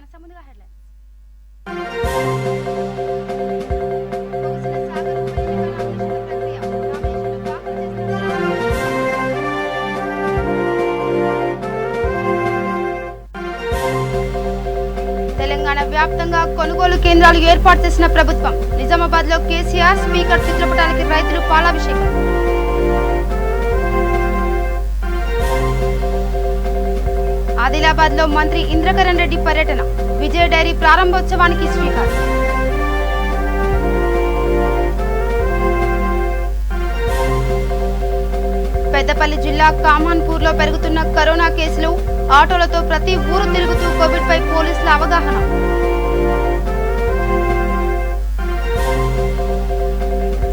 మనస ముందుగా హెడ్లైన్స్. తెలంగాణ వ్యాప్తంగా కొనుగోలు కేంద్రాలు ఏర్పాటు చేసిన ప్రభుత్వం. నిజామాబాద్ లో కేసీఆర్ స్పీకర్ చిత్రపటాలకి రైతులు పాలాభిషేకం. ఆదిలాబాద్ లో మంత్రి ఇంద్రకరణ్ రెడ్డి పర్యటన. విజయ డైరీ ప్రారంభోత్సవానికి శ్రీకారం. పెద్దపల్లి జిల్లా కామాన్పూర్ లో పెరుగుతున్న కరోనా కేసులు. ఆటోలతో ప్రతి ఊరు తిరుగుతూ కోవిడ్ పై పోలీసుల అవగాహన.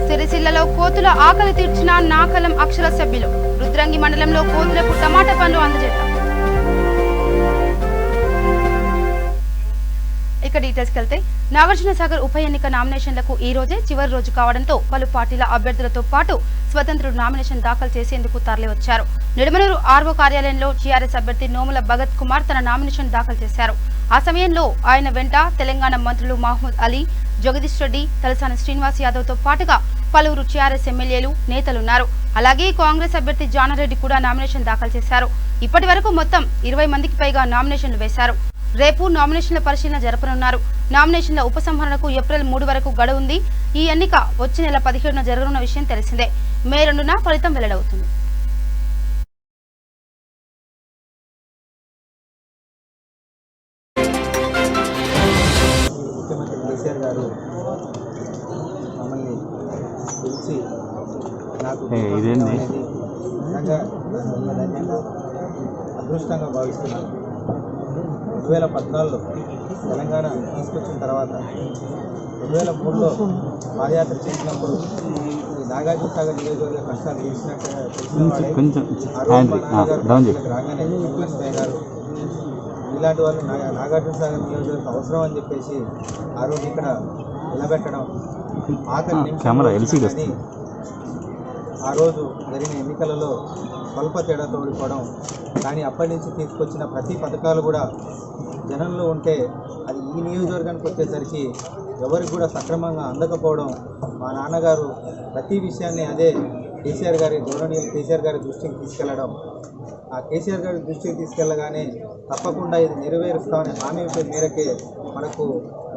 సిరిసిల్లలో కోతుల ఆకలి తీర్చిన నాకలం అక్షర సభ్యులు. రుద్రంగి మండలంలో కోతులకు టమాటా పండ్లు అందజేశారు. ఇక డీటెయిల్స్ కెళ్తే నాగార్జునసాగర్ ఉప ఎన్నిక నామినేషన్లకు ఈ రోజే చివరి రోజు కావడంతో పలు పార్టీల అభ్యర్థులతో పాటు స్వతంత్రుడు నామినేషన్ దాఖలు చేసేందుకు తరలివచ్చారు. నిడమనూరు ఆర్వో కార్యాలయంలో టీఆర్ఎస్ అభ్యర్థి నోముల భగత్ కుమార్ తన నామినేషన్ దాఖలు చేశారు. ఆ సమయంలో ఆయన వెంట తెలంగాణ మంత్రులు మహమూద్ అలీ, జగదీష్ రెడ్డి, తలసాని శ్రీనివాస్ యాదవ్ తో పాటుగా పలువురు టీఆర్ఎస్ ఎమ్మెల్యేలు, నేతలున్నారు. అలాగే కాంగ్రెస్ అభ్యర్థి జానారెడ్డి కూడా నామినేషన్ దాఖలు చేశారు. ఇప్పటి వరకు మొత్తం 20 మందికి పైగా నామినేషన్లు వేశారు. రేపు నామినేషన్ల పరిశీలన జరపనున్నారు. నామినేషన్ల ఉపసంహరణకు ఏప్రిల్ 3 వరకు గడువు ఉంది. ఈ ఎన్నిక వచ్చే నెల 17న జరగనున్న విషయం తెలిసిందే. మే 2న ఫలితం వెల్లడవుతుంది. ముఖ్యమంత్రి కేసీఆర్ గారు మమ్మల్ని పిలిచి నాకు నిజంగా అదృష్టంగా భావిస్తున్నాను. 2014లో తెలంగాణ తీసుకొచ్చిన తర్వాత 2003లో పాదయాత్ర చేసినప్పుడు ఈ నాగార్జునసాగర్ నియోజకవర్గ కష్టాలు తెలిసిన రాగానే ముఖ్యమంత్రి గారు ఇలాంటి వాళ్ళు నాగార్జునసాగర్ నియోజకవర్గం అవసరం అని చెప్పేసి ఆ రోజు ఇక్కడ నిలబెట్టడం, ఆఖరి ఆ రోజు జరిగిన ఎన్నికలలో స్వల్ప తేడాతో ఓడిపోవడం. కానీ అప్పటి నుంచి తీసుకొచ్చిన ప్రతి పథకాలు కూడా జనంలో ఉంటే అది ఈ నియోజకవర్గానికి వచ్చేసరికి ఎవరికి కూడా సక్రమంగా అందకపోవడం, మా నాన్నగారు ప్రతి విషయాన్ని అదే గౌరవనీయులు కేసీఆర్ గారి దృష్టికి తీసుకెళ్లడం, ఆ కేసీఆర్ గారి దృష్టికి తీసుకెళ్లగానే తప్పకుండా ఇది నెరవేరుస్తామని హామీ మేరకే మనకు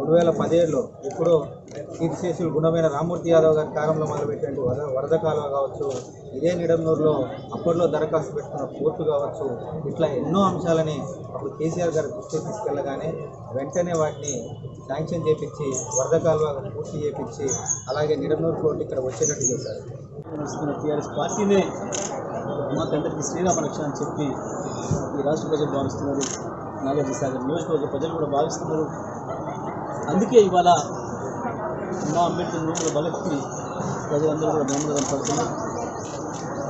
2017లో ఎప్పుడో కీర్తిశేషులు గుణమైన రామ్మూర్తి యాదవ్ గారి కాలంలో మొదలుపెట్టినట్టు వరద కాలువ కావచ్చు, ఇదే నిడమనూరులో అప్పట్లో దరఖాస్తు పెట్టుకున్న పోర్టు కావచ్చు, ఇట్లా ఎన్నో అంశాలని అప్పుడు కేసీఆర్ గారి దృష్టికి తీసుకెళ్లగానే వెంటనే వాటిని శాంక్షన్ చేపించి వరద కాలువ పూర్తి చేపించి అలాగే నిడమనూరు పోర్టు ఇక్కడ వచ్చేటట్టు చేశారు. టీఆర్ఎస్ పార్టీనే మాకందరికీ శ్రీరామ రక్ష అని చెప్పి ఈ రాష్ట్ర ప్రజలు భావిస్తున్నారు. నాగార్జునసాగర్ నియోజకవర్గ ప్రజలు కూడా భావిస్తున్నారు. అందుకే ఇవాళ మా అంబేద్కర్ నోముల భగత్కి ప్రజలందరూ కూడా ధన్యవాదాలు పడుతున్నారు.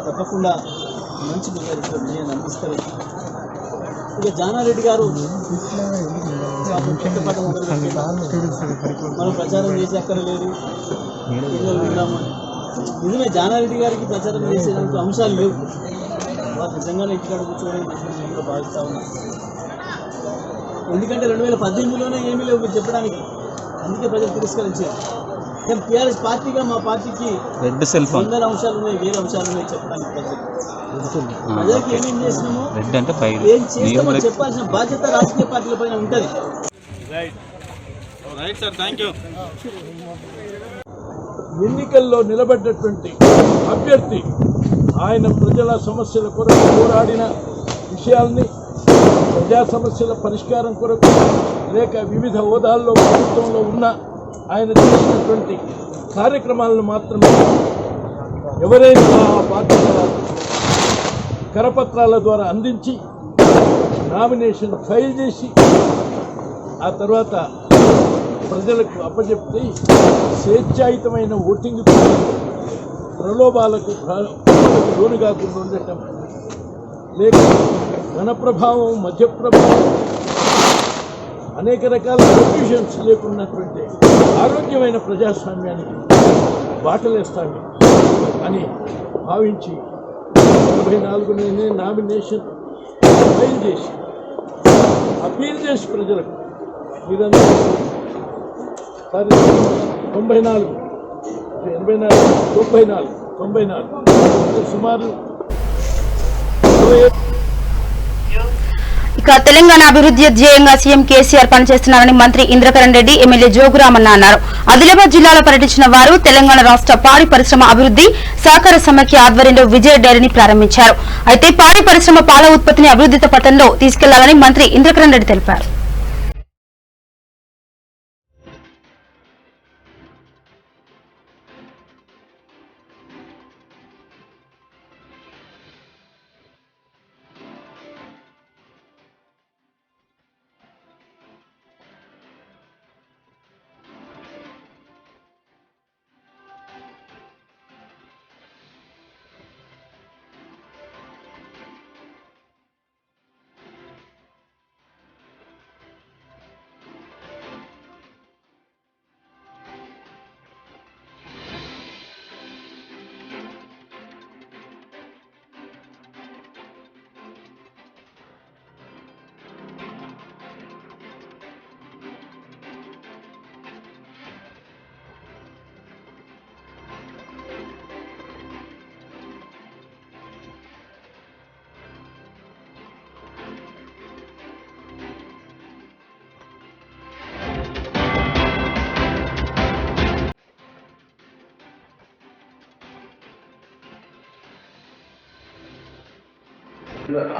తప్పకుండా మంచి మెజారిటీలో విజయాన్ని అందిస్తారు. ఇక జానారెడ్డి గారు మనం ప్రచారం చేసే అక్కడ లేదు, పిల్లలు ఉన్నాము. నిజమే, జానారెడ్డి గారికి ప్రచారం చేసేందుకు అంశాలు లేవు. వాళ్ళు నిజంగానే ఇక్కడ కూర్చోవడం కూడా భావిస్తూ ఉన్నా. ఎందుకంటే 2018లోనే ఏమీ లేవు మీరు చెప్పడానికి. అందుకే ప్రజలు తిరస్కరించారు. కానీ టీఆర్ఎస్ పార్టీగా మా పార్టీకి 100 అంశాలు ఉన్నాయి, 1000 అంశాలు ఉన్నాయి చెప్పడానికి. ప్రజలకు ఏమేం చేసినామో ఏం చేస్తామో చెప్పాల్సిన బాధ్యత రాజకీయ పార్టీల పైన ఉంటుంది. ఎన్నికల్లో నిలబడ్డటువంటి అభ్యర్థి ఆయన ప్రజల సమస్యల కొరకు పోరాడిన విషయాల్ని, ప్రజా సమస్యల పరిష్కారం కొరకు లేక వివిధ హోదాల్లో ప్రభుత్వంలో ఉన్న ఆయన చేసినటువంటి కార్యక్రమాలను మాత్రమే ఎవరైనా ఆ పార్టీ కరపత్రాల ద్వారా అందించి నామినేషన్ ఫైల్ చేసి ఆ తర్వాత ప్రజలకు అప్పచెప్తే స్వేచ్ఛాయుతమైన ఓటింగ్ ప్రలోభాలకు లోను కాకుండా ఉండటం, లేక ఘన ప్రభావం, మధ్య ప్రభావం, అనేక రకాల కన్ఫ్యూషన్స్ లేకున్నటువంటి ఆరోగ్యమైన ప్రజాస్వామ్యానికి బాటలేస్తాను అని భావించి 44 నామినేషన్ ఫైల్ చేసి అప్పీల్ చేసి ప్రజలకు మీరందరూ 94 సుమారు ఇక తెలంగాణ అభివృద్ధి ధ్యేయంగా సీఎం కేసీఆర్ పనిచేస్తున్నారని మంత్రి ఇంద్రకరణ్ రెడ్డి ఎమ్మెల్యే జోగురామన్న అన్నారు. ఆదిలాబాద్ జిల్లాలో పర్యటించిన వారు తెలంగాణ రాష్ట్ర పాడి పరిశ్రమ అభివృద్ధి సహకార సమైక్య ఆధ్వర్యంలో విజయ డైరీని ప్రారంభించారు. అయితే పాడి పరిశ్రమ పాల ఉత్పత్తిని అభివృద్ధి పథంలో తీసుకెళ్లాలని మంత్రి ఇంద్రకరణ్ రెడ్డి తెలిపారు.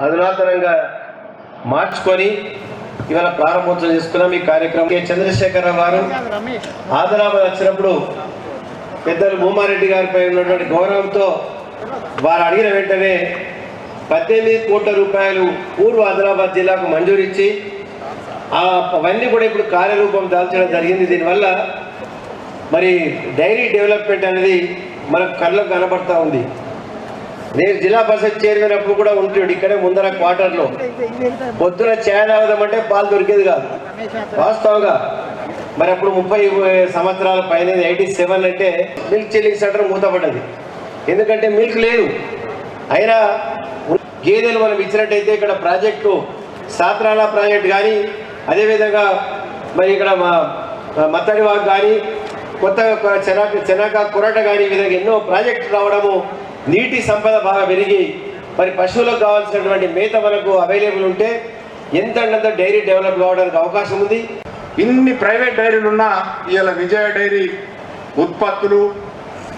అధునాతనంగా మార్చుకొని ఇవాళ ప్రారంభోత్సవం చేసుకున్నాం. ఈ కార్యక్రమం చంద్రశేఖరరావు గారు ఆదిలాబాద్ వచ్చినప్పుడు పెద్దలు భూమారెడ్డి గారిపై ఉన్నటువంటి గౌరవంతో వారు అడిగిన వెంటనే 18 కోట్ల రూపాయలు పూర్వ ఆదిలాబాద్ జిల్లాకు మంజూరు ఇచ్చి అవన్నీ కూడా ఇప్పుడు కార్యరూపం దాల్చడం జరిగింది. దీనివల్ల మరి డైరీ డెవలప్మెంట్ అనేది మనకు కళ్ళకు కనబడతా ఉంది. నేను జిల్లా పరిషత్ చైర్మన్ అప్పుడు కూడా ఉంటుండే ఇక్కడే ముందర క్వార్టర్లో పొద్దున ఛాయ్ తాగుదామంటే పాలు దొరికేది కాదు వాస్తవంగా. మరి అప్పుడు 30 సంవత్సరాల పైన 87 అంటే మిల్క్ చిల్లింగ్ సెంటర్ మూతపడ్డది. ఎందుకంటే మిల్క్ లేదు. అయినా గేదెలు మనం ఇచ్చినట్టయితే ఇక్కడ ప్రాజెక్టు సాత్రాల ప్రాజెక్ట్ కానీ అదేవిధంగా మరి ఇక్కడ మత్తడివాగ్ కానీ కొత్తగా చెనాక కొరట కానీ ఈ విధంగా ఎన్నో ప్రాజెక్టులు రావడము, నీటి సంపద బాగా పెరిగి మరి పశువులకు కావాల్సినటువంటి మేత మనకు అవైలబుల్ ఉంటే ఎంతంత డైరీ డెవలప్ కావడానికి అవకాశం ఉంది. ఇన్ని ప్రైవేట్ డైరీలు ఉన్నా ఇవాళ విజయ డైరీ ఉత్పత్తులు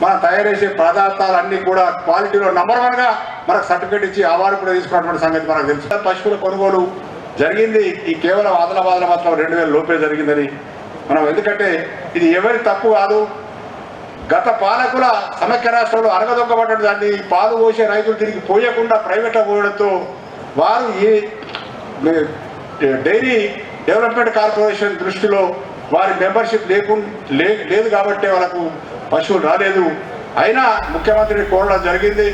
మనం తయారు చేసే పదార్థాలు అన్నీ కూడా క్వాలిటీలో నంబర్ 1గా మనకు సర్టిఫికేట్ ఇచ్చి అవార్డు కూడా తీసుకున్నటువంటి సంగతి మనకు తెలుసు. పశువుల కొనుగోలు జరిగింది ఈ కేవలం ఆదిలాబాద్లో మాత్రం 2000 లోపే జరిగిందని మనం, ఎందుకంటే ఇది ఎవరి తప్పు కాదు. గత పాలకుల సమైక్య రాష్ట్రంలో అరగదొక్కబడ్డ దాన్ని పాలు పోసే రైతులు తిరిగి పోయకుండా ప్రైవేట్లో పోయడంతో వారు ఈ డైరీ డెవలప్మెంట్ కార్పొరేషన్ దృష్టిలో వారి మెంబర్షిప్ లేదు కాబట్టి వాళ్ళకు పశువులు రాలేదు. అయినా ముఖ్యమంత్రిని కోరడం జరిగింది.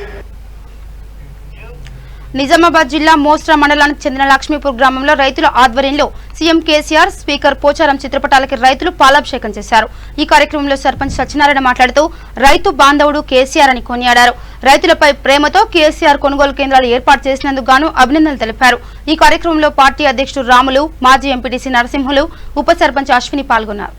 నిజామాబాద్ జిల్లా మోస్రా మండలానికి చెందిన లక్ష్మీపూర్ గ్రామంలో రైతుల ఆధ్వర్యంలో సీఎం కేసీఆర్, స్పీకర్ పోచారం చిత్రపటాలకి రైతులు పాలాభిషేకం చేశారు. ఈ కార్యక్రమంలో సర్పంచ్ సత్యనారాయణ మాట్లాడుతూ రైతు బాంధవుడు కేసీఆర్ అని కొనియాడారు. రైతులపై ప్రేమతో కేసీఆర్ కొనుగోలు కేంద్రాలు ఏర్పాటు చేసినందుకు గాను అభినందనలు తెలిపారు. ఈ కార్యక్రమంలో పార్టీ అధ్యక్షుడు రాములు, మాజీ ఎంపీటీసీ నరసింహులు, ఉప సర్పంచ్ అశ్విని పాల్గొన్నారు.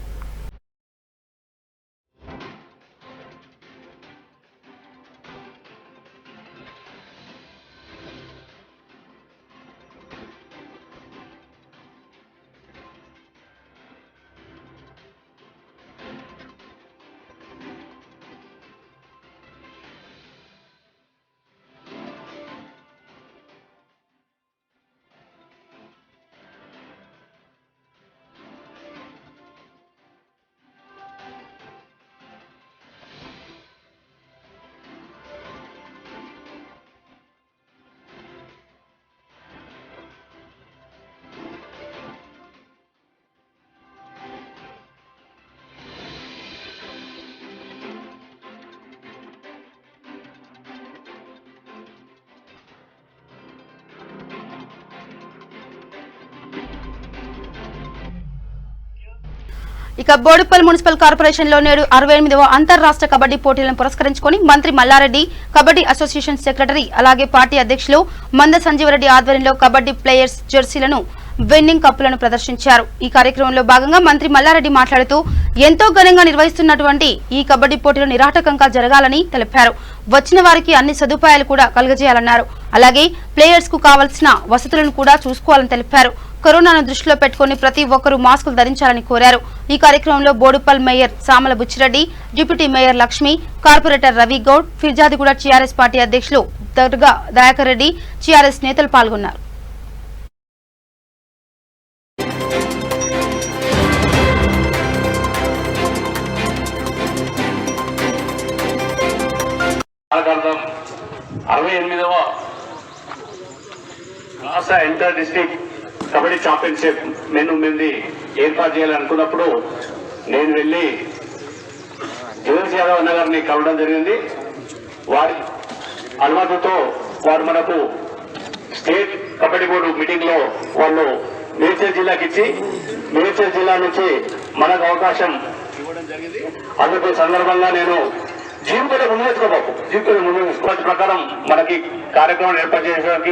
ఇక బోడుపల్ మున్సిపల్ కార్పొరేషన్ లో నేడు 68వ అంతర్రాష్ట్ర కబడ్డీ పోటీలను పురస్కరించుకొని మంత్రి మల్లారెడ్డి, కబడ్డీ అసోసియేషన్ సెక్రటరీ అలాగే పార్టీ అధ్యక్షులు మంద సంజీవరెడ్డి ఆధ్వర్యంలో కబడ్డీ ప్లేయర్స్ జెర్సీలను విన్నింగ్ కప్పులను ప్రదర్శించారు. ఈ కార్యక్రమంలో భాగంగా మంత్రి మల్లారెడ్డి మాట్లాడుతూ ఎంతో ఘనంగా నిర్వహిస్తున్నటువంటి ఈ కబడ్డీ పోటీలు నిరాటకంగా జరగాలని తెలిపారు. వచ్చిన వారికి అన్ని సదుపాయాలు కూడా కలుగజేయాలన్నారు. అలాగే ప్లేయర్స్ కు కావాల్సిన వసతులను కూడా చూసుకోవాలని తెలిపారు. కరోనాను దృష్టిలో పెట్టుకుని ప్రతి ఒక్కరూ మాస్కులు ధరించాలని కోరారు. ఈ కార్యక్రమంలో Boduppal mayor Samala Buchi Reddy, deputy mayor Lakshmi, corporator Ravi Goud, Peerzadiguda TRS party అధ్యక్షులు దర్గా దయాకర్ రెడ్డి, టీఆర్ఎస్ నేతలు పాల్గొన్నారు. అర్థం 68వ రాష్ట్ర inter district kabaddi championship menu మీద ఏర్పాటు చేయాలనుకున్నప్పుడు నేను వెళ్ళి జగన్ యాదవ్ అన్న గారిని కలవడం జరిగింది. వారి అనుమతితో వారు మనకు స్టేట్ కబడ్డీ బోర్డు మీటింగ్ లో వాళ్ళు మేడ్చల్ జిల్లాకి ఇచ్చి మేడ్చల్ జిల్లా నుంచి మనకు అవకాశం ఇవ్వడం జరిగింది. అందుకు సందర్భంగా నేను జీవితంలో ముందేసుకోబాకు జీవితంలో ముందు ప్రకారం మనకి కార్యక్రమం ఏర్పాటు చేయడానికి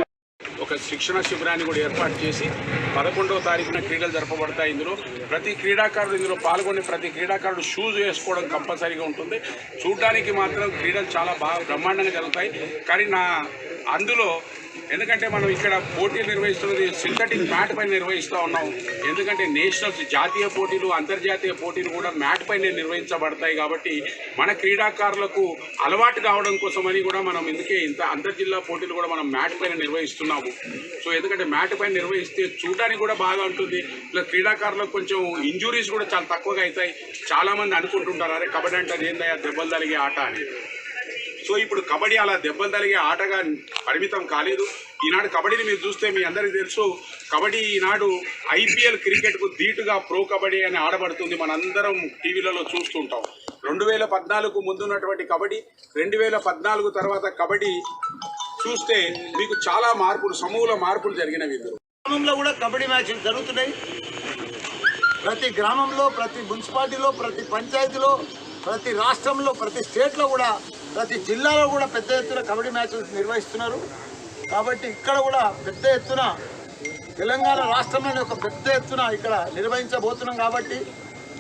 ఒక శిక్షణ శిబిరాన్ని కూడా ఏర్పాటు చేసి 11వ తారీఖున క్రీడలు జరపబడతాయి. ఇందులో ప్రతి క్రీడాకారుడు ఇందులో పాల్గొని ప్రతి క్రీడాకారుడు షూస్ వేసుకోవడం కంపల్సరీగా ఉంటుంది. చూడడానికి మాత్రం క్రీడలు చాలా బాగా బ్రహ్మాండంగా జరుగుతాయి. కానీ అందులో ఎందుకంటే మనం ఇక్కడ పోటీలు నిర్వహిస్తున్నది సింథటిక్ మ్యాట్ పైన నిర్వహిస్తూ ఉన్నాం. ఎందుకంటే నేషనల్స్ జాతీయ పోటీలు అంతర్జాతీయ పోటీలు కూడా మ్యాట్ పైన నిర్వహించబడతాయి. కాబట్టి మన క్రీడాకారులకు అలవాటు కావడం కోసమని కూడా మనం ఎందుకే ఇంత అంతర్జిల్లా పోటీలు కూడా మనం మ్యాట్ పైన నిర్వహిస్తున్నాము. సో ఎందుకంటే మ్యాట్ పైన నిర్వహిస్తే చూడడానికి కూడా బాగా ఉంటుంది. ప్లస్ క్రీడాకారులకు కొంచెం ఇంజురీస్ కూడా చాలా తక్కువగా అవుతాయి. చాలామంది అనుకుంటుంటారు అరే కబడ్డీ అంటే ఏందయ్యా దెబ్బలు తలిగే ఆట అని. సో ఇప్పుడు కబడ్డీ అలా దెబ్బలు తలిగే ఆటగా పరిమితం కాలేదు. ఈనాడు కబడ్డీని మీరు చూస్తే మీ అందరికీ తెలుసు, కబడ్డీ ఈనాడు ఐపీఎల్ క్రికెట్కు ధీటుగా ప్రో కబడ్డీ అని ఆడబడుతుంది. మనందరం టీవీలలో చూస్తుంటాం. 2014 ముందున్నటువంటి కబడ్డీ 2014 తర్వాత కబడ్డీ చూస్తే మీకు చాలా మార్పులు సమూల మార్పులు జరిగినవి. గ్రామంలో కూడా కబడ్డీ మ్యాచ్లు జరుగుతున్నాయి. ప్రతి గ్రామంలో, ప్రతి మున్సిపాలిటీలో, ప్రతి పంచాయతీలో, ప్రతి రాష్ట్రంలో, ప్రతి స్టేట్లో కూడా, ప్రతి జిల్లాలో కూడా పెద్ద ఎత్తున కబడ్డీ మ్యాచ్లు నిర్వహిస్తున్నారు. కాబట్టి ఇక్కడ కూడా పెద్ద ఎత్తున తెలంగాణ రాష్ట్రంలోనే ఒక పెద్ద ఎత్తున ఇక్కడ నిర్వహించబోతున్నాం. కాబట్టి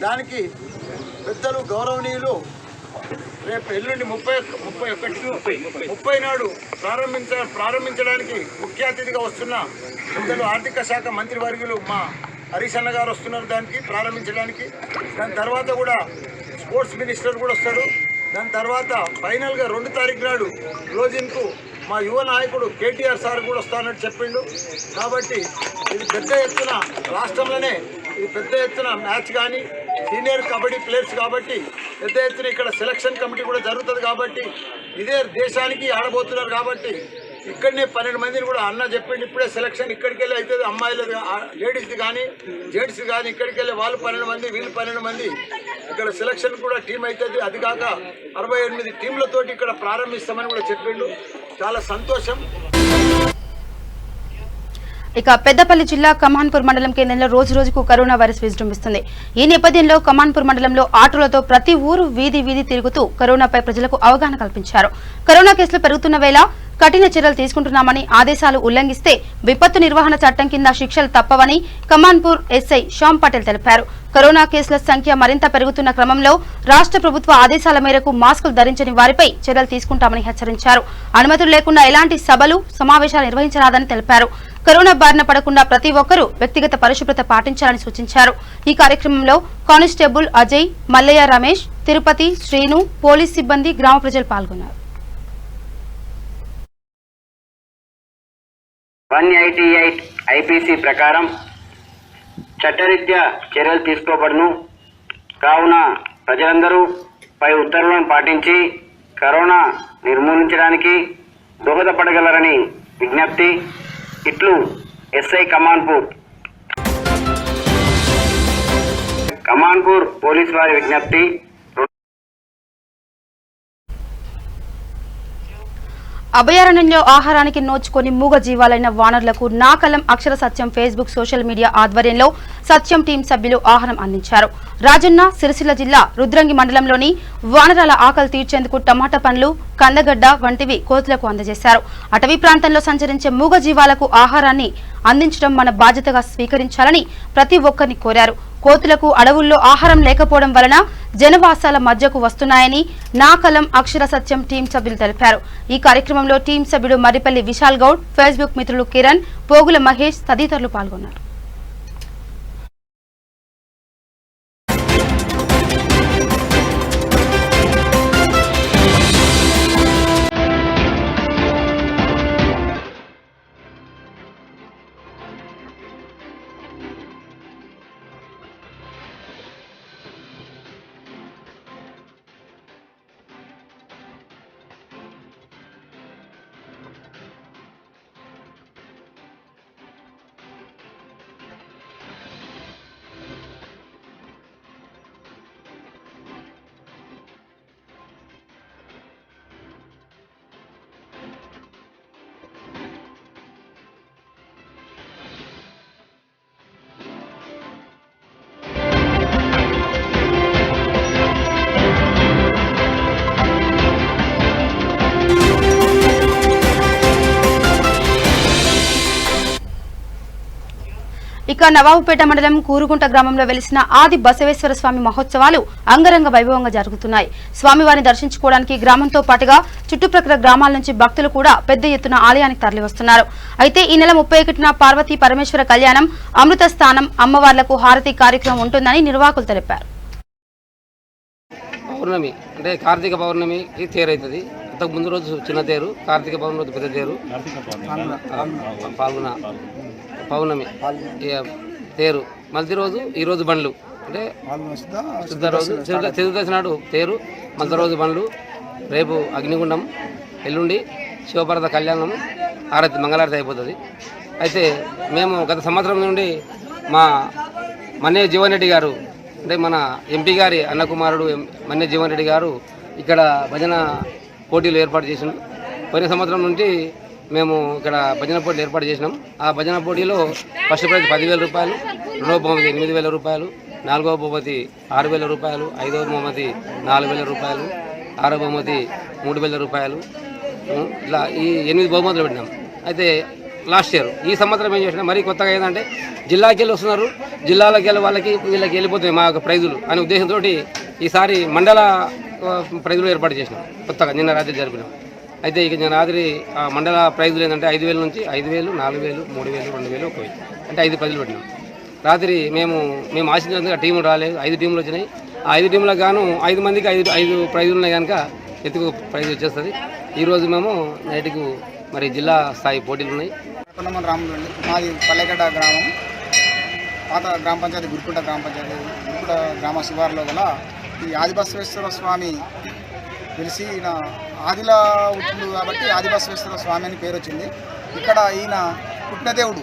దానికి పెద్దలు గౌరవనీయులు రేపు ఎల్లుండి 30 నాడు ప్రారంభించడానికి ముఖ్య అతిథిగా వస్తున్న పెద్దలు ఆర్థిక శాఖ మంత్రివర్యులు మా హరీష్ అన్న గారు వస్తున్నారు దానికి ప్రారంభించడానికి. దాని తర్వాత కూడా స్పోర్ట్స్ మినిస్టర్ కూడా వస్తాడు. దాని తర్వాత ఫైనల్గా 2 తారీఖు నాడు క్లోజింగ్కు మా యువ నాయకుడు కేటీఆర్ సార్ కూడా వస్తానని చెప్పిండు. కాబట్టి ఇది పెద్ద ఎత్తున రాష్ట్రంలోనే ఇది పెద్ద ఎత్తున మ్యాచ్ కానీ సీనియర్ కబడ్డీ ప్లేయర్స్ కాబట్టి పెద్ద ఎత్తున ఇక్కడ సెలక్షన్ కమిటీ కూడా జరుగుతుంది. కాబట్టి ఇదే దేశానికి ఆడబోతున్నారు. కాబట్టి ఇక్కడనే 12 మందిని కూడా అన్న చెప్పిండు. ఇప్పుడే సెలక్షన్ ఇక్కడికి వెళ్ళి అవుతుంది. అమ్మాయిలు లేడీస్ది కానీ జెంట్స్ కానీ ఇక్కడికి వెళ్ళి వాళ్ళు 12 మంది వీళ్ళు 12 మంది ఇక్కడ సెలక్షన్ కూడా టీం అవుతుంది. అది కాక 68 టీంలతోటి ఇక్కడ ప్రారంభిస్తామని కూడా చెప్పిండు. చాలా సంతోషం. ఇక పెద్దపల్లి జిల్లా కమాన్పూర్ మండలం కేంద్రంలో రోజు రోజుకు కరోనా వైరస్ విజృంభిస్తుంది. ఈ నేపథ్యంలో కమాన్పూర్ మండలంలో ఆటోలతో ప్రతి ఊరు వీధి తిరుగుతూ కరోనాపై ప్రజలకు అవగాహన కల్పించారు. కరోనా కేసులు పెరుగుతున్న వేళ కఠిన చర్యలు తీసుకుంటున్నామని, ఆదేశాలు ఉల్లంఘిస్తే విపత్తు నిర్వహణ చట్టం కింద శిక్షలు తప్పవని కమాన్పూర్ ఎస్ఐ శ్యామ్ పటేల్ తెలిపారు. కరోనా కేసుల సంఖ్య మరింత పెరుగుతున్న క్రమంలో రాష్ట్ర ప్రభుత్వ ఆదేశాల మేరకు మాస్కులు ధరించని వారిపై చర్యలు తీసుకుంటామని హెచ్చరించారు. అనుమతులు లేకుండా ఎలాంటి సభలు సమావేశాలు నిర్వహించరాదని తెలిపారు. కరోనా బారిన పడకుండా ప్రతి ఒక్కరూ వ్యక్తిగత పరిశుభ్రత పాటించాలని సూచించారు. ఈ కార్యక్రమంలో కానిస్టేబుల్ అజయ్, మల్లయ్య రమేష్, తిరుపతి, శ్రీను, పోలీస్ సిబ్బంది, గ్రామ ప్రజలు పాల్గొన్నారు. 188 ఐపీసీ ప్రకారం చట్టరీత్యా చర్యలు తీసుకోబడును. కావున ప్రజలందరూ పై ఉత్తర్వులను పాటించి కరోనా నిర్మూలించడానికి దోహదపడగలరని విజ్ఞప్తి. ఇట్లు ఎస్ఐ కమాన్పూర్ పోలీస్ వారి విజ్ఞప్తి. అభయారణ్యంలో ఆహారానికి నోచుకొని మూగ జీవాలైన వానరులకు నాకలం అక్షర సత్యం ఫేస్బుక్ సోషల్ మీడియా ఆధ్వర్యంలో సత్యం టీం సభ్యులు ఆహారం అందించారు. రాజన్న సిరిసిల్ల జిల్లా రుద్రంగి మండలంలోని వానరాల ఆకలి తీర్చేందుకు టమాటా పండ్లు, కందగడ్డ వంటివి కోతులకు అందజేశారు. అటవీ ప్రాంతంలో సంచరించే మూగ జీవాలకు ఆహారాన్ని అందించడం మన బాధ్యతగా స్వీకరించాలని ప్రతి ఒక్కరిని కోరారు. కోతులకు అడవుల్లో ఆహారం లేకపోవడం వలన జనవాసాల మధ్యకు వస్తున్నాయని నాకలం అక్షర సత్యం టీం సభ్యులు తెలిపారు. ఈ కార్యక్రమంలో టీం సభ్యుడు మర్రిపల్లి విశాల్ గౌడ్, ఫేస్బుక్ మిత్రులు కిరణ్, పోగుల మహేష్ తదితరులు పాల్గొన్నారు. ఇక నవాబుపేట మండలం కూరుగుంట గ్రామంలో వెలిసిన ఆది బసవేశ్వర స్వామి మహోత్సవాలు అంగరంగ వైభవంగా జరుగుతున్నాయి. స్వామివారిని దర్శించుకోవడానికి గ్రామంతో పాటుగా చుట్టుప్రక్కల గ్రామాల నుంచి భక్తులు కూడా పెద్ద ఎత్తున ఆలయానికి తరలివస్తున్నారు. అయితే ఈ నెల 31న పార్వతీ పరమేశ్వర కళ్యాణం, అమృత స్థానం, అమ్మవార్లకు హారతి కార్యక్రమం ఉంటుందని నిర్వాహకులు తెలిపారు. పౌర్ణమి అంటే కార్తీక పౌర్ణమికి తేరైతుంది. అంతకు ముందు రోజు చిన్న తేరు, కార్తీక పౌర్ణమి రోజు పెద్ద తేరు, పాల్గొన పౌర్ణమి తేరు, మల్ది రోజు ఈ రోజు బండ్లు అంటే శుద్ధ రోజు చతుర్దశి నాడు తేరు, మల్ద రోజు బండ్లు, రేపు అగ్నిగుండం, ఎల్లుండి శివపార్వత కళ్యాణం, ఆరతి మంగళారతి అయిపోతుంది. అయితే మేము గత సంవత్సరం నుండి మా మన్నే జీవన్ రెడ్డి గారు అంటే మన ఎంపీ గారి అన్న కుమారుడు మన్నే జీవన్ రెడ్డి గారు ఇక్కడ భజన పోటీలు ఏర్పాటు చేసినాం. పోయిన సంవత్సరం నుండి మేము ఇక్కడ భజన పోటీలు ఏర్పాటు చేసినాం. ఆ భజన పోటీలో ఫస్ట్ ప్రైజ్ 10,000 రూపాయలు, రెండవ బహుమతి 8,000 రూపాయలు, నాలుగవ బహుమతి 6,000 రూపాయలు, ఐదవ బహుమతి 4,000 రూపాయలు, ఆరవ బహుమతి 3,000 రూపాయలు, ఇలా ఈ 8 బహుమతులు పెట్టినాం. అయితే లాస్ట్ ఇయర్ ఈ సంవత్సరం ఏం చేసినా మరీ కొత్తగా ఏంటంటే జిల్లాకి వెళ్ళి వస్తున్నారు, జిల్లాలకు వెళ్ళి వాళ్ళకి వీళ్ళకి వెళ్ళిపోతాయి మా యొక్క ప్రైజులు అనే ఉద్దేశంతో ఈసారి మండల ప్రైజులు ఏర్పాటు చేసినాం. కొత్తగా నిన్న రాత్రి జరిపినాం. అయితే ఇక నిన్న రాత్రి ఆ మండల ప్రైజులు ఏంటంటే 5,000 నుంచి 5,000, 4,000, 3,000, 2,000, 1,000 అంటే 5 ప్రైజులు పెట్టినాం. రాత్రి మేము ఆశించినందుకు టీములు రాలేదు, 5 టీములు వచ్చినాయి. ఆ 5 టీములకు గాను 5 మందికి 5 ప్రైజులు ఉన్నాయి కనుక ఎత్తుకు ప్రైజ్ వచ్చేస్తుంది. ఈరోజు మేము నైట్కు మరి జిల్లా స్థాయి పోటీలు ఉన్నాయి. కొండమల రాములు అండి, మాది పల్లెగడ్డ గ్రామం, పాత గ్రామ పంచాయతీ గురుకుంట గ్రామ పంచాయతీ గురుకుంట గ్రామ శివారులో గల ఈ ఆదిబసవేశ్వర స్వామి తెలిసి ఈయన ఆదిలా ఉంటుంది కాబట్టి ఆదిబసవేశ్వర స్వామి అని పేరు వచ్చింది. ఇక్కడ ఈయన పుట్టిన దేవుడు,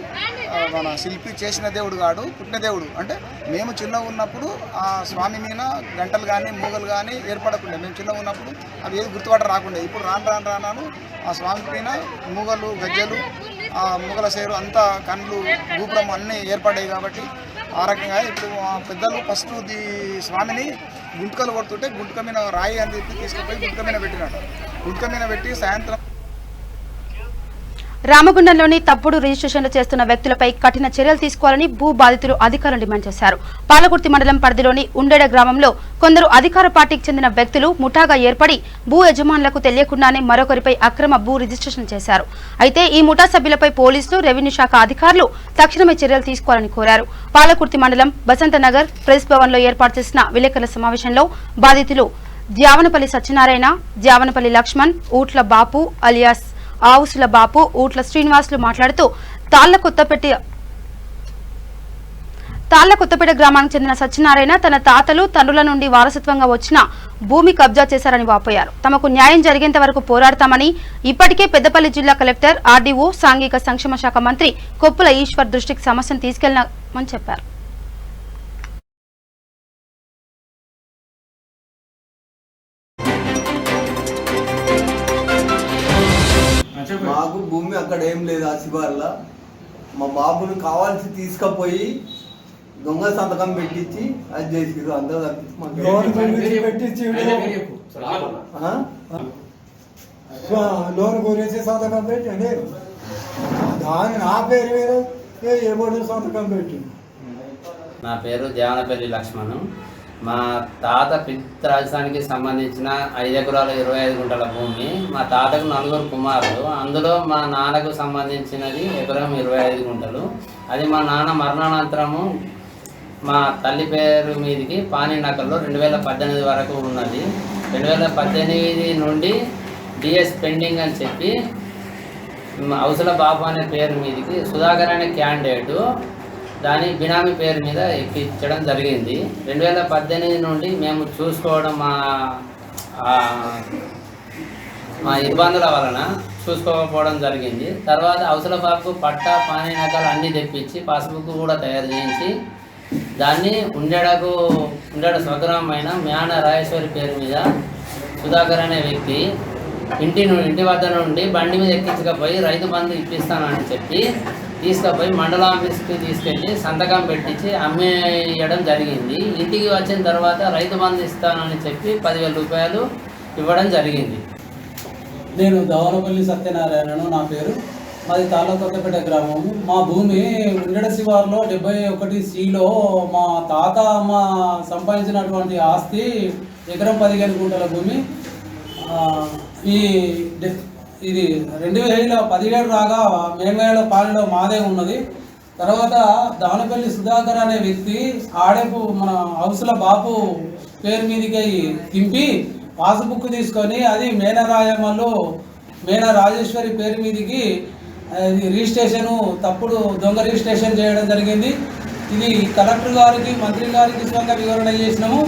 మన శిల్పి చేసిన దేవుడు కాడు, పుట్టిన దేవుడు. అంటే మేము చిన్నగా ఉన్నప్పుడు ఆ స్వామి మీద గంటలు కానీ మూగలు కానీ ఏర్పడకుండా, మేము చిన్నగా ఉన్నప్పుడు అవి ఏది గుర్తుపట్ట రాకుండా, ఇప్పుడు రాను ఆ స్వామి పైన మూగలు, గజ్జలు, ఆ మూగల సేరు అంతా కళ్ళు, గూపురం అన్నీ ఏర్పడ్డాయి. కాబట్టి ఆ రకంగా ఇప్పుడు పెద్దలు ఫస్ట్ ఈ స్వామిని గుంటకలు కొడుతుంటే గుంటక మీద రాయి అని చెప్పి తీసుకుపోయి గుంటక మీద పెట్టినట్టు, గుంటక మీద పెట్టి సాయంత్రం రామగుండంలోని తప్పుడు రిజిస్ట్రేషన్లు చేస్తున్న వ్యక్తులపై కఠిన చర్యలు తీసుకోవాలని భూ బాధితులు అధికారులు డిమాండ్ చేశారు. పాలకుర్తి మండలం పరిధిలోని ఉండేడ గ్రామంలో కొందరు అధికార పార్టీకి చెందిన వ్యక్తులు ముఠాగా ఏర్పడి భూ యజమానులకు తెలియకుండానే మరొకరిపై అక్రమ భూ రిజిస్ట్రేషన్ చేశారు. అయితే ఈ ముఠా సభ్యులపై పోలీసులు, రెవెన్యూ శాఖ అధికారులు తక్షణమే చర్యలు తీసుకోవాలని కోరారు. పాలకుర్తి మండలం బసంతనగర్ ప్రెస్ భవన్లో ఏర్పాటు చేసిన విలేకరుల సమావేశంలో బాధితులు ద్యావనపల్లి సత్యనారాయణ, ద్యావనపల్లి లక్ష్మణ్, ఊట్ల బాపు అలియాస్ ఆవుసుల బాపు, ఊట్ల శ్రీనివాసులు మాట్లాడుతూ తాళ్లకొత్తపేట గ్రామానికి చెందిన సత్యనారాయణ తన తాతలు, తండ్రుల నుండి వారసత్వంగా వచ్చిన భూమి కబ్జా చేశారని వాపోయారు. తమకు న్యాయం జరిగేంత వరకు పోరాడతామని ఇప్పటికే పెద్దపల్లి జిల్లా కలెక్టర్, ఆర్డీఓ, సాంఘిక సంక్షేమ శాఖ మంత్రి కొప్పుల ఈశ్వర్ దృష్టికి సమస్యను తీసుకెళ్లామని చెప్పారు. మాకు భూమి అక్కడ ఏం లేదు ఆ శివార్లో. మా బాబుని కావాల్సి తీసుకుపోయి దొంగ సంతకం పెట్టించి అది చేసి అందరూ లోన్ గురించి సంతకం పెట్టండి. దాని నా పేరు వేరే ఎవరు సంతకం పెట్టి. నా పేరు దేవనపల్లి లక్ష్మణ్. మా తాత పితృరాజధానికి సంబంధించిన 5 ఎకరాల 25 గుంటల భూమి. మా తాతకు 4 కుమారులు, అందులో మా నాన్నకు సంబంధించినది ఎకరం 25 గుంటలు. అది మా నాన్న మరణానంతరము మా తల్లి పేరు మీదకి పానీనకల్లో 2018 వరకు ఉన్నది. 2018 నుండి డిఎస్ పెండింగ్ అని చెప్పి అవసల బాబు అనే పేరు మీదకి సుధాకర్ అనే క్యాండిడేటు దాని బినామీ పేరు మీద ఎక్కించడం జరిగింది. 2018 నుండి మేము చూసుకోవడం మా ఇబ్బందుల వలన చూసుకోకపోవడం జరిగింది. తర్వాత అవసల బాబుకు పట్టా పానీనకాలు అన్నీ తెప్పించి పాస్బుక్ కూడా తయారు చేయించి దాన్ని ఉండేడ స్వగ్రామైన మ్యాన రాజేశ్వరి పేరు మీద సుధాకర్ అనే వ్యక్తి ఇంటి వద్ద నుండి బండి మీద ఎక్కించకపోయి రైతు బంధు ఇప్పిస్తానని చెప్పి తీసుకుపోయి మండల ఆఫీస్కి తీసుకెళ్ళి సంతకం పెట్టించి అమ్మేయడం జరిగింది. ఇంటికి వచ్చిన తర్వాత రైతు బంధు ఇస్తానని చెప్పి 10,000 రూపాయలు ఇవ్వడం జరిగింది. నేను దవనపల్లి సత్యనారాయణను నా పేరు. మాది తాళ్ళకొత్తపేట గ్రామము. మా భూమి ఉండడ శివార్లో 71C మా తాత మా సంపాదించినటువంటి ఆస్తి ఎకరం 15 గుంటల భూమి. ఇది 2017 రాగా మేమేళ్ళ పాలెలో మాదే ఉన్నది. తర్వాత దానపల్లి సుధాకర్ అనే వ్యక్తి ఆడేపు మన హౌస్ల బాపు పేరు మీదకి తింపి పాస్బుక్ తీసుకొని అది మేన రాజేశ్వరి పేరు మీదకి రిజిస్ట్రేషను తప్పుడు దొంగ రిజిస్ట్రేషన్ చేయడం జరిగింది. ఇది కలెక్టర్ గారికి మంత్రి గారికి స్వంగా వివరణ చేసినాము,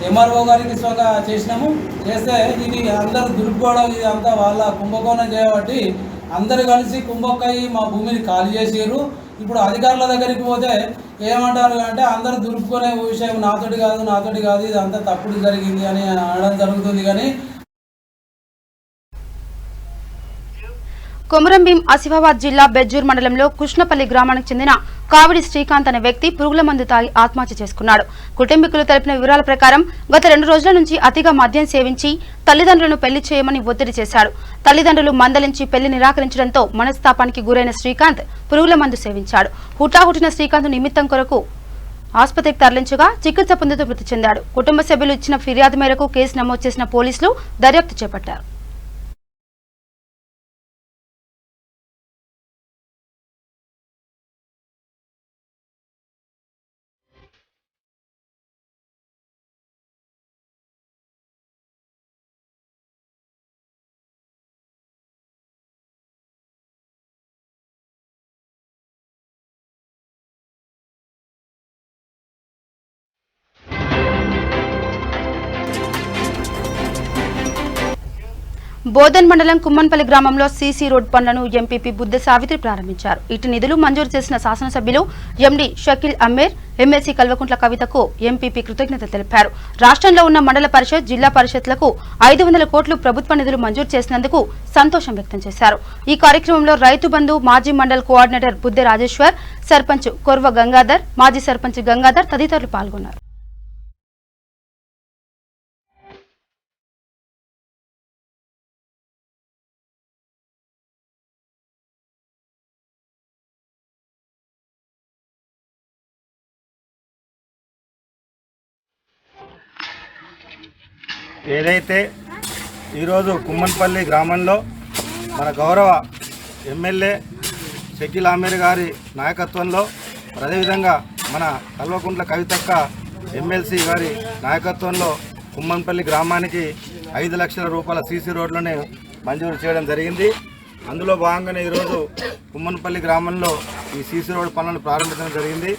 ఎంఆర్ఓ గారికి స్వంగా చేసినాము. చేస్తే ఇది అందరూ దురుపుకోవడం ఇది అంతా వాళ్ళ కుంభకోణం చేయబట్టి అందరు కలిసి కుంభక్కయ్యి మా భూమిని ఖాళీ చేసారు. ఇప్పుడు అధికారుల దగ్గరికి పోతే ఏమంటారు అంటే అందరూ దురుపుకునే విషయం నాతోటి కాదు ఇది అంతా తప్పుడు జరిగింది అని అనడం జరుగుతుంది. కానీ కొమరంభీం ఆసిఫాబాద్ జిల్లా బెజ్జూర్ మండలంలో కృష్ణపల్లి గ్రామానికి చెందిన కావిడి శ్రీకాంత్ అనే వ్యక్తి పురుగుల మందు తాగి ఆత్మహత్య చేసుకున్నాడు. కుటుంబీకులు తెలిపిన వివరాల ప్రకారం గత 2 రోజుల నుంచి అతిగా మద్యం సేవించి తల్లిదండ్రులను పెళ్లి చేయమని ఒత్తిడి చేశాడు. తల్లిదండ్రులు మందలించి పెళ్లి నిరాకరించడంతో మనస్తాపానికి గురైన శ్రీకాంత్ పురుగుల మందు సేవించాడు. హుటాహుటిన శ్రీకాంత్ నిమిత్తం కొరకు ఆసుపత్రికి తరలించగా చికిత్స పొందుతూ మృతి చెందాడు. కుటుంబ సభ్యులు ఇచ్చిన ఫిర్యాదు మేరకు కేసు నమోదు చేసిన పోలీసులు దర్యాప్తు చేపట్టారు. బోధన్ మండలం కుమ్మన్పల్లి గ్రామంలో సీసీ రోడ్ పనులను ఎంపీపీ బుద్ధ సావిత్రి ప్రారంభించారు. ఇటు నిధులు మంజూరు చేసిన శాసనసభ్యులు ఎండి షకీల్ అమ్మేర్, ఎమ్మెల్సీ కల్వకుంట్ల కవితకు ఎంపీపీ కృతజ్ఞతలు తెలిపారు. రాష్ట్రంలో ఉన్న మండల పరిషత్, జిల్లా పరిషత్లకు 500 కోట్లు ప్రభుత్వ నిధులు మంజూరు చేసినందుకు సంతోషం వ్యక్తం చేశారు. ఈ కార్యక్రమంలో రైతు బంధు మాజీ మండల్ కోఆర్డినేటర్ బుద్దె రాజేశ్వర్, సర్పంచ్ కొర్వ గంగాధర్, మాజీ సర్పంచ్ గంగాధర్ తదితరులు పాల్గొన్నారు. ఏదైతే ఈరోజు కుమ్మన్పల్లి గ్రామంలో మన గౌరవ ఎమ్మెల్యే షకీల్ అమీర్ గారి నాయకత్వంలో, అదేవిధంగా మన కల్వకుంట్ల కవితక్క ఎమ్మెల్సీ గారి నాయకత్వంలో కుమ్మన్పల్లి గ్రామానికి 5 లక్షల రూపాయల సీసీ రోడ్లను మంజూరు చేయడం జరిగింది. అందులో భాగంగానే ఈరోజు కుమ్మన్పల్లి గ్రామంలో ఈ సీసీ రోడ్ పనులను ప్రారంభించడం జరిగింది.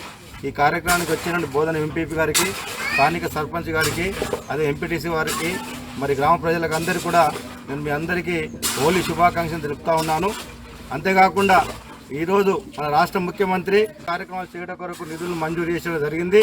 ఈ కార్యక్రమానికి వచ్చిన బోధన ఎంపీపీ గారికి, స్థానిక సర్పంచ్ గారికి, అదే ఎంపీటీసీ వారికి, మరి గ్రామ ప్రజలకు అందరికీ కూడా నేను మీ అందరికీ హోలీ శుభాకాంక్షలు తెలుపుతా ఉన్నాను. అంతేకాకుండా ఈరోజు మన రాష్ట్ర ముఖ్యమంత్రి కార్యక్రమాలు చేయడం కొరకు నిధులు మంజూరు చేయడం జరిగింది.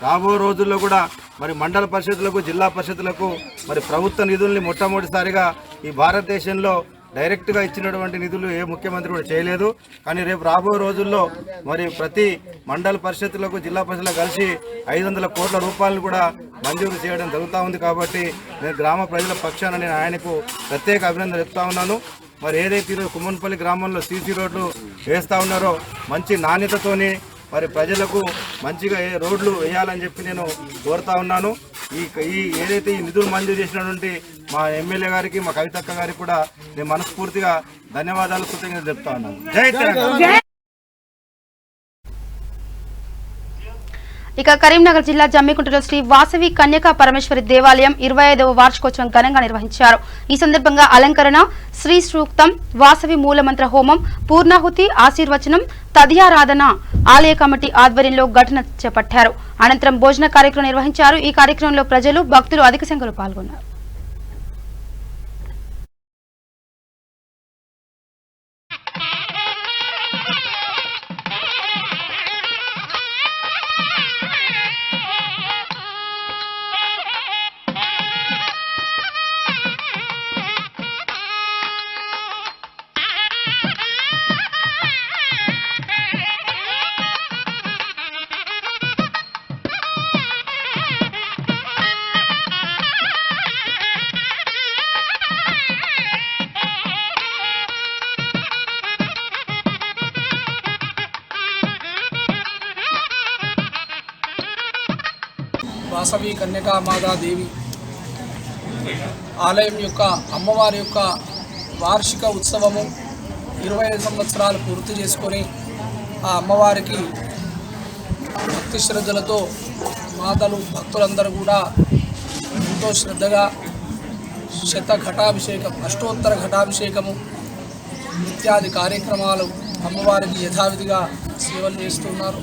రాబో రోజుల్లో కూడా మరి మండల పరిషత్తులకు, జిల్లా పరిషత్తులకు మరి ప్రభుత్వ నిధుల్ని మొట్టమొదటిసారిగా ఈ భారతదేశంలో డైరెక్ట్గా ఇచ్చినటువంటి నిధులు ఏ ముఖ్యమంత్రి కూడా చేయలేదు. కానీ రేపు రాబోయే రోజుల్లో మరి ప్రతి మండల పరిషత్తులకు జిల్లా పరిషత్తులకు కలిసి 500 కోట్ల రూపాయలు కూడా మంజూరు చేయడం జరుగుతూ ఉంది. కాబట్టి నేను గ్రామ ప్రజల పక్షాన నేను ఆయనకు ప్రత్యేక అభినందన చెప్తా ఉన్నాను. మరి ఏదైతే ఈరోజు కుమ్మన్పల్లి గ్రామంలో సీసీ రోడ్లు వేస్తూ ఉన్నారో మంచి నాణ్యతతోని మరి ప్రజలకు మంచిగా రోడ్లు వేయాలని చెప్పి నేను కోరుతా ఉన్నాను. ఈ ఏదైతే ఈ నిధులు మంజూరు చేసినటువంటి మా ఎమ్మెల్యే గారికి, మా కవితక్క గారికి కూడా నేను మనస్ఫూర్తిగా ధన్యవాదాలు, కృతజ్ఞతలు చెప్తా ఉన్నాను. జై తెలంగాణ. ఇక కరీంనగర్ జిల్లా జమ్మికుంటలో శ్రీ వాసవి కన్యకా పరమేశ్వరి దేవాలయం 25వ వార్షికోత్సవం ఘనంగా నిర్వహించారు. ఈ సందర్భంగా అలంకరణ, శ్రీ సూక్తం, వాసవి మూలమంత్ర హోమం, పూర్ణాహుతి, ఆశీర్వచనం, తదియారాధన ఆలయ కమిటీ ఆధ్వర్యంలో ఘటన చేపట్టారు. అనంతరం భోజన కార్యక్రమం నిర్వహించారు. ఈ కార్యక్రమంలో ప్రజలు, భక్తులు అధిక సంఖ్యలో పాల్గొన్నారు. వాసవి కన్యకా మాతాదేవి ఆలయం యొక్క అమ్మవారి యొక్క వార్షిక ఉత్సవము 25 సంవత్సరాలు పూర్తి చేసుకొని ఆ అమ్మవారికి భక్తి శ్రద్ధలతో మాతలు భక్తులందరూ కూడా ఎంతో శ్రద్ధగా ఘటాభిషేకం, అష్టోత్తర ఘటాభిషేకము ఇత్యాది కార్యక్రమాలు అమ్మవారికి యథావిధిగా సేవలు చేస్తున్నారు.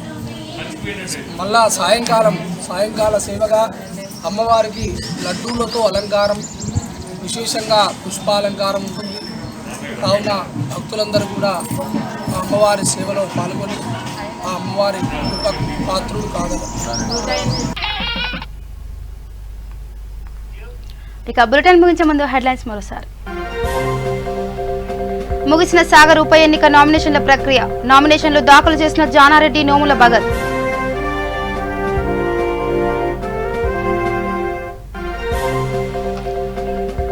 మళ్ళా సాయంకాల సేవగా అమ్మవారికి లడ్డూలతో అలంకారం, విశేషంగా పుష్పాలంకారం ఉంటుంది. కావున భక్తులందరూ కూడా ఆ అమ్మవారి సేవలో పాల్గొని ఆ అమ్మవారి పాత్రులు కాగలరు. ఇక బులెటిన్ ముగించే ముందు హెడ్లైన్స్ మరోసారి. ముగిసిన సాగర్ ఉప ఎన్నిక నామినేషన్ల ప్రక్రియ. నామినేషన్లు దాఖలు చేసిన జానారెడ్డి, నోముల భగత్.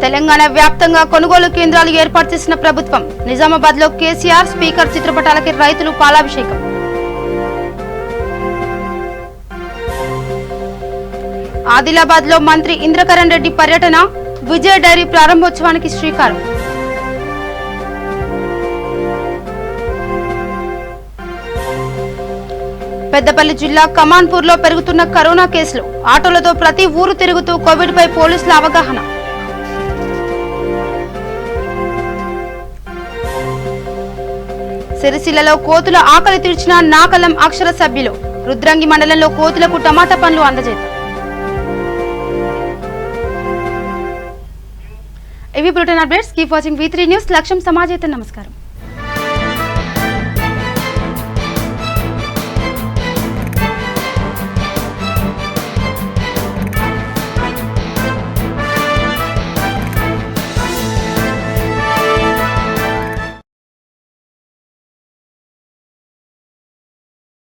తెలంగాణ వ్యాప్తంగా కొనుగోలు కేంద్రాలు ఏర్పాటు చేసిన ప్రభుత్వం. నిజామాబాద్ లో కేసీఆర్, స్పీకర్ చిత్రపటాలకి రైతులు పాలాభిషేకం. ఆదిలాబాద్ లో మంత్రి ఇంద్రకరణ్ రెడ్డి పర్యటన. విజయ డైరీ ప్రారంభోత్సవానికి శ్రీకారం. పెద్దపల్లి జిల్లా కమాన్పూర్ లో పెరుగుతున్న కరోనా కేసులు. ఆటోలతో ప్రతి ఊరు తిరుగుతూ కోవిడ్ పై పోలీసుల అవగాహన. సిరిసిల్లలో కోతుల ఆకలి తీర్చిన నాకలం అక్షర సభ్యులు. రుద్రంగి మండలంలో కోతులకు టమాటా పండ్లు అందజేత. ఇవి Britain updates. Keep watching V3 news. లక్ష్యం సమాజేత. నమస్కారం.